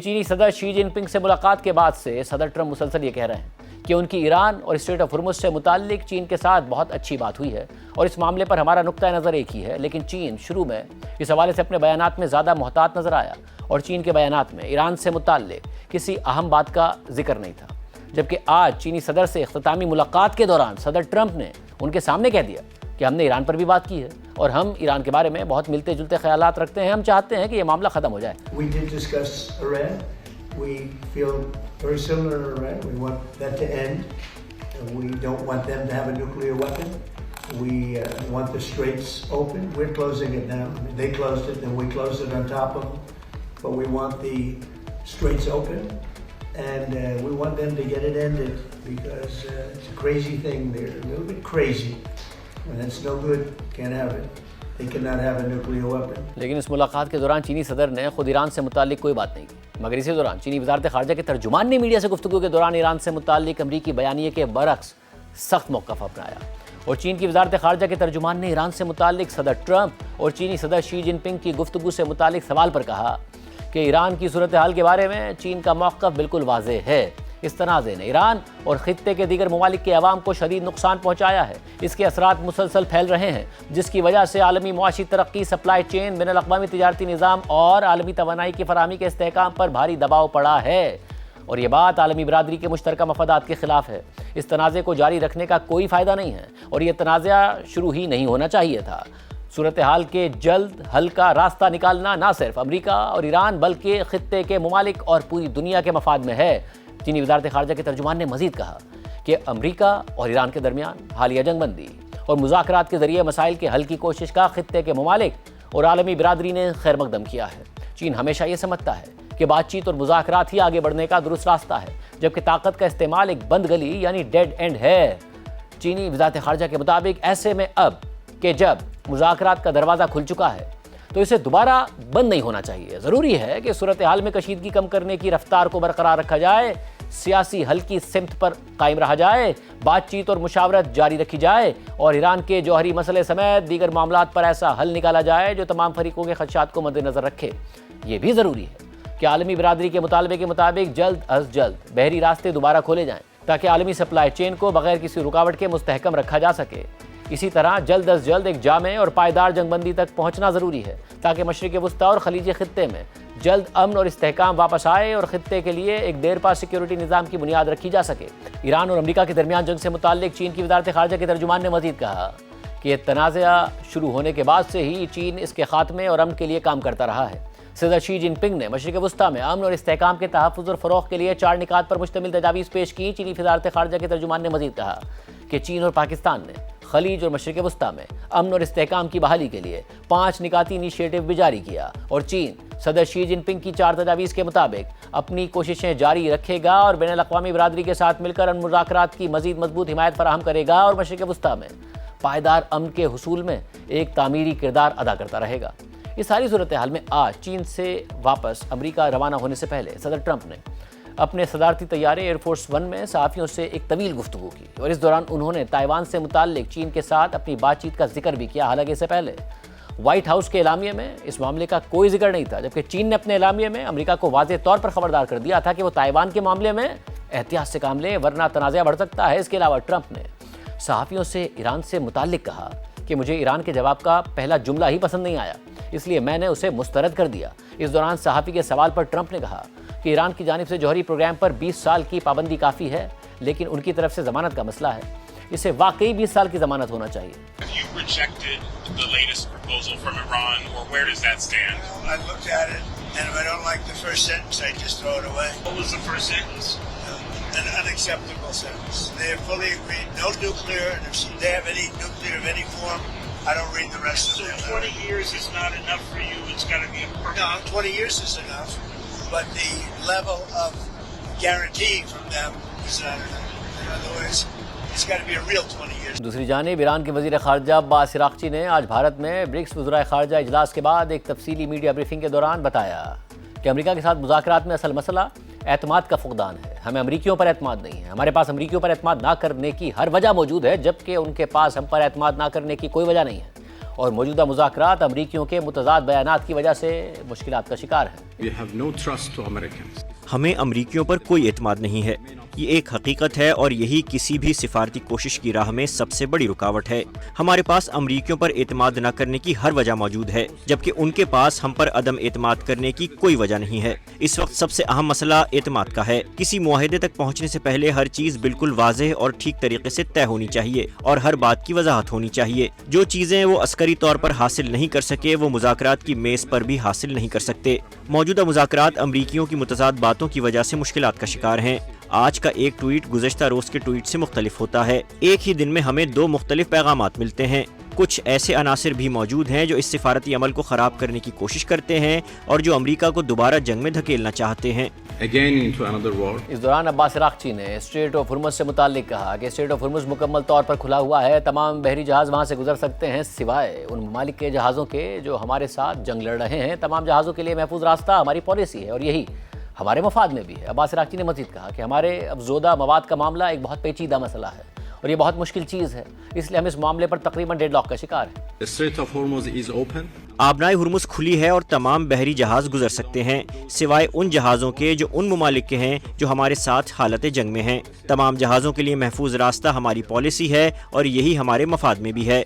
چینی صدر شی جن پنگ سے ملاقات کے بعد سے صدر ٹرمپ مسلسل یہ کہہ رہے ہیں کہ ان کی ایران اور اسٹریٹ آف ہرمز سے متعلق چین کے ساتھ بہت اچھی بات ہوئی ہے اور اس معاملے پر ہمارا نقطہ نظر ایک ہی ہے، لیکن چین شروع میں اس حوالے سے اپنے بیانات میں زیادہ محتاط نظر آیا اور چین کے بیانات میں ایران سے متعلق کسی اہم بات کا ذکر نہیں تھا، جبکہ آج چینی صدر سے اختتامی ملاقات کے دوران صدر ٹرمپ نے ان کے سامنے کہہ دیا کہ ہم نے ایران پر بھی بات کی ہے اور ہم ایران کے بارے میں بہت ملتے جلتے خیالات رکھتے ہیں، ہم چاہتے ہیں کہ یہ معاملہ ختم ہو جائے۔ We feel very similar to Iran. We want that to end. We don't want them to have a nuclear weapon. We want the straits open. We're closing it now. I mean, they closed it, then we closed it on top of them. But we want the straits open, and we want them to get it ended because it's a crazy thing. They're a little bit crazy, and it's no good. Can't have it. They cannot have a nuclear weapon. لیکن اس ملاقات کے دوران چینی صدر نے خود ایران سے متعلق کوئی بات نہیں کی، مگر اسی دوران چینی وزارت خارجہ کے ترجمان نے میڈیا سے گفتگو کے دوران ایران سے متعلق امریکی بیانیے کے برعکس سخت موقف اپنایا اور چین کی وزارت خارجہ کے ترجمان نے ایران سے متعلق صدر ٹرمپ اور چینی صدر شی جن پنگ کی گفتگو سے متعلق سوال پر کہا کہ ایران کی صورتحال کے بارے میں چین کا موقف بالکل واضح ہے۔ اس تنازع نے ایران اور خطے کے دیگر ممالک کے عوام کو شدید نقصان پہنچایا ہے، اس کے اثرات مسلسل پھیل رہے ہیں، جس کی وجہ سے عالمی معاشی ترقی، سپلائی چین، بین الاقوامی تجارتی نظام اور عالمی توانائی کی فراہمی کے استحکام پر بھاری دباؤ پڑا ہے اور یہ بات عالمی برادری کے مشترکہ مفادات کے خلاف ہے۔ اس تنازع کو جاری رکھنے کا کوئی فائدہ نہیں ہے اور یہ تنازع شروع ہی نہیں ہونا چاہیے تھا۔ صورتحال کے جلد حل کا راستہ نکالنا نہ صرف امریکہ اور ایران بلکہ خطے کے ممالک اور پوری دنیا کے مفاد میں ہے۔ چینی وزارت خارجہ کے ترجمان نے مزید کہا کہ امریکہ اور ایران کے درمیان حالیہ جنگ بندی اور مذاکرات کے ذریعے مسائل کے حل کی کوشش کا خطے کے ممالک اور عالمی برادری نے خیر مقدم کیا ہے۔ چین ہمیشہ یہ سمجھتا ہے کہ بات چیت اور مذاکرات ہی آگے بڑھنے کا درست راستہ ہے، جبکہ طاقت کا استعمال ایک بند گلی یعنی ڈیڈ اینڈ ہے۔ چینی وزارت خارجہ کے مطابق ایسے میں اب کہ جب مذاکرات کا دروازہ کھل چکا ہے تو اسے دوبارہ بند نہیں ہونا چاہیے۔ ضروری ہے کہ صورتحال میں کشیدگی کم کرنے کی رفتار کو برقرار رکھا جائے، سیاسی حل کی سمت پر قائم رہا جائے، بات چیت اور مشاورت جاری رکھی جائے اور ایران کے جوہری مسئلے سمیت دیگر معاملات پر ایسا حل نکالا جائے جو تمام فریقوں کے خدشات کو مد نظر رکھے۔ یہ بھی ضروری ہے کہ عالمی برادری کے مطالبے کے مطابق جلد از جلد بحری راستے دوبارہ کھولے جائیں تاکہ عالمی سپلائی چین کو بغیر کسی رکاوٹ کے مستحکم رکھا جا سکے۔ اسی طرح جلد از جلد ایک جامع اور پائیدار جنگ بندی تک پہنچنا ضروری ہے تاکہ مشرق وسطیٰ اور خلیج خطے میں جلد امن اور استحکام واپس آئے اور خطے کے لیے ایک دیرپا سیکیورٹی نظام کی بنیاد رکھی جا سکے۔ ایران اور امریکہ کے درمیان جنگ سے متعلق چین کی وزارت خارجہ کے ترجمان نے مزید کہا کہ یہ تنازع شروع ہونے کے بعد سے ہی چین اس کے خاتمے اور امن کے لیے کام کرتا رہا ہے۔ صدر شی جن پنگ نے مشرق وسطیٰ میں امن اور استحکام کے تحفظ اور فروغ کے لیے 4 نکات پر مشتمل تجاویز پیش کی۔ چینی وزارت خارجہ کے ترجمان نے مزید کہا کہ چین اور پاکستان نے خلیج اور مشرق وسطیٰ میں امن اور استحکام کی بحالی کے لیے 5 نکاتی انیشیٹو بھی جاری کیا اور چین صدر شی جن پنگ کی 4 تجاویز کے مطابق اپنی کوششیں جاری رکھے گا اور بین الاقوامی برادری کے ساتھ مل کر ان مذاکرات کی مزید مضبوط حمایت فراہم کرے گا اور مشرق وسطیٰ میں پائیدار امن کے حصول میں ایک تعمیری کردار ادا کرتا رہے گا۔ اس ساری صورتحال میں آج چین سے واپس امریکہ روانہ ہونے سے پہلے صدر ٹرمپ نے اپنے صدارتی طیارے ایئر فورس 1 میں صحافیوں سے ایک طویل گفتگو کی اور اس دوران انہوں نے تائیوان سے متعلق چین کے ساتھ اپنی بات چیت کا ذکر بھی کیا، حالانکہ اس سے پہلے وائٹ ہاؤس کے اعلامیے میں اس معاملے کا کوئی ذکر نہیں تھا، جبکہ چین نے اپنے اعلامیے میں امریکہ کو واضح طور پر خبردار کر دیا تھا کہ وہ تائیوان کے معاملے میں احتیاط سے کام لے ورنہ تنازع بڑھ سکتا ہے۔ اس کے علاوہ ٹرمپ نے صحافیوں سے ایران سے متعلق کہا کہ مجھے ایران کے جواب کا پہلا جملہ ہی پسند نہیں آیا، اس لیے میں نے اسے مسترد کر دیا۔ اس دوران صحافی کے سوال پر ٹرمپ نے کہا کہ ایران کی جانب سے جوہری پروگرام پر 20 سال کی پابندی کافی ہے، لیکن ان کی طرف سے ضمانت کا مسئلہ ہے، اسے واقعی 20 سال کی ضمانت ہونا چاہیے۔ An unacceptable sentence. They have fully agreed, no nuclear, and if they have any nuclear of any form, I don't read the rest of it. So 20 years is not enough for you, it's got to be a permanent. No, 20 years is enough, but the level of guarantee from them is not enough. In other words, it's got to be a real 20 years. دوسری جانب ایران کے وزیر خارجہ عباس عراقچی نے آج بھارت میں BRICS وزرائے خارجہ اجلاس کے بعد ایک تفصیلی میڈیا بریفنگ کے دوران بتایا کہ امریکہ کے ساتھ مذاکرات میں اصل مسئلہ اعتماد کا فقدان ہے۔ ہمیں امریکیوں پر اعتماد نہیں ہے، ہمارے پاس امریکیوں پر اعتماد نہ کرنے کی ہر وجہ موجود ہے، جبکہ ان کے پاس ہم پر اعتماد نہ کرنے کی کوئی وجہ نہیں ہے اور موجودہ مذاکرات امریکیوں کے متضاد بیانات کی وجہ سے مشکلات کا شکار ہیں۔ We have no trust to Americans. ہمیں امریکیوں پر کوئی اعتماد نہیں ہے. یہ ایک حقیقت ہے اور یہی کسی بھی سفارتی کوشش کی راہ میں سب سے بڑی رکاوٹ ہے. ہمارے پاس امریکیوں پر اعتماد نہ کرنے کی ہر وجہ موجود ہے، جبکہ ان کے پاس ہم پر عدم اعتماد کرنے کی کوئی وجہ نہیں ہے. اس وقت سب سے اہم مسئلہ اعتماد کا ہے. کسی معاہدے تک پہنچنے سے پہلے ہر چیز بالکل واضح اور ٹھیک طریقے سے طے ہونی چاہیے اور ہر بات کی وضاحت ہونی چاہیے. جو چیزیں وہ عسکری طور پر حاصل نہیں کر سکے وہ مذاکرات کی میز پر بھی حاصل نہیں کر سکتے. موجودہ مذاکرات امریکیوں کی متضاد باتوں کی وجہ سے مشکلات کا شکار ہیں. آج کا ایک ٹویٹ گزشتہ روز کے ٹویٹ سے مختلف ہوتا ہے. ایک ہی دن میں ہمیں 2 مختلف پیغامات ملتے ہیں. کچھ ایسے عناصر بھی موجود ہیں جو اس سفارتی عمل کو خراب کرنے کی کوشش کرتے ہیں اور جو امریکہ کو دوبارہ جنگ میں دھکیلنا چاہتے ہیں. Again into another war. اس دوران عباس عراقچی نے اسٹریٹ آف ہرمز سے متعلق کہا کہ اسٹریٹ آف ہرمز مکمل طور پر کھلا ہوا ہے. تمام بحری جہاز وہاں سے گزر سکتے ہیں سوائے ان ممالک کے جہازوں کے جو ہمارے ساتھ جنگ لڑ رہے ہیں. تمام جہازوں کے لیے محفوظ راستہ ہماری پالیسی ہے اور یہی ہمارے مفاد میں بھی ہے. عباس عراقچی نے مزید کہا کہ ہمارے افزودہ مواد کا معاملہ ایک بہت پیچیدہ مسئلہ ہے اور یہ بہت مشکل چیز ہے، اس لیے ہم اس معاملے پر تقریباً ڈیڈ لاک کا شکار ہیں. The Strait of Hormuz is open. آبنائے ہرمز کھلی ہے اور تمام بحری جہاز گزر سکتے ہیں سوائے ان جہازوں کے جو ان ممالک کے ہیں جو ہمارے ساتھ حالت جنگ میں ہیں. تمام جہازوں کے لیے محفوظ راستہ ہماری پالیسی ہے اور یہی ہمارے مفاد میں بھی ہے.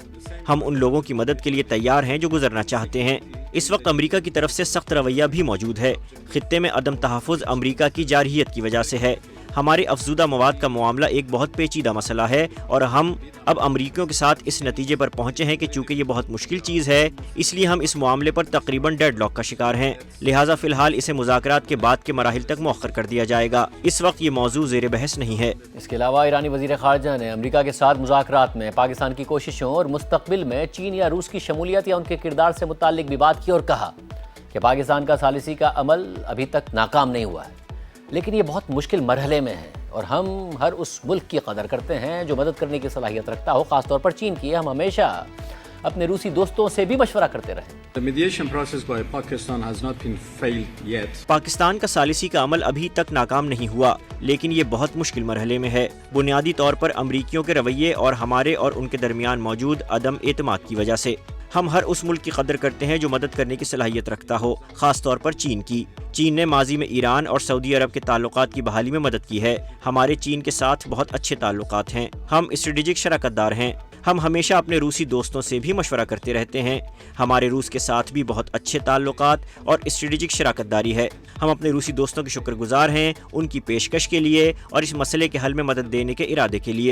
ہم ان لوگوں کی مدد کے لیے تیار ہیں جو گزرنا چاہتے ہیں. اس وقت امریکہ کی طرف سے سخت رویہ بھی موجود ہے. خطے میں عدم تحفظ امریکہ کی جارحیت کی وجہ سے ہے. ہمارے افزودہ مواد کا معاملہ ایک بہت پیچیدہ مسئلہ ہے اور ہم اب امریکیوں کے ساتھ اس نتیجے پر پہنچے ہیں کہ چونکہ یہ بہت مشکل چیز ہے اس لیے ہم اس معاملے پر تقریباً ڈیڈ لاک کا شکار ہیں. لہٰذا فی الحال اسے مذاکرات کے بعد کے مراحل تک مؤخر کر دیا جائے گا. اس وقت یہ موضوع زیر بحث نہیں ہے. اس کے علاوہ ایرانی وزیر خارجہ نے امریکہ کے ساتھ مذاکرات میں پاکستان کی کوششوں اور مستقبل میں چین یا روس کی شمولیت یا ان کے کردار سے متعلق بھی بات کی اور کہا کہ پاکستان کا ثالثی کا عمل ابھی تک ناکام نہیں ہوا ہے لیکن یہ بہت مشکل مرحلے میں ہے اور ہم ہر اس ملک کی قدر کرتے ہیں جو مدد کرنے کی صلاحیت رکھتا ہو، خاص طور پر چین کی. ہم ہمیشہ اپنے روسی دوستوں سے بھی مشورہ کرتے رہے. The mediation process by Pakistan has not been failed yet. Pakistan کا ثالثی کا عمل ابھی تک ناکام نہیں ہوا لیکن یہ بہت مشکل مرحلے میں ہے، بنیادی طور پر امریکیوں کے رویے اور ہمارے اور ان کے درمیان موجود عدم اعتماد کی وجہ سے. ہم ہر اس ملک کی قدر کرتے ہیں جو مدد کرنے کی صلاحیت رکھتا ہو، خاص طور پر چین کی. چین نے ماضی میں ایران اور سعودی عرب کے تعلقات کی بحالی میں مدد کی ہے. ہمارے چین کے ساتھ بہت اچھے تعلقات ہیں. ہم اسٹریٹجک شراکت دار ہیں. ہم ہمیشہ اپنے روسی دوستوں سے بھی مشورہ کرتے رہتے ہیں. ہمارے روس کے ساتھ بھی بہت اچھے تعلقات اور اسٹریٹجک شراکت داری ہے. ہم اپنے روسی دوستوں کے شکر گزار ہیں ان کی پیشکش کے لیے اور اس مسئلے کے حل میں مدد دینے کے ارادے کے لیے.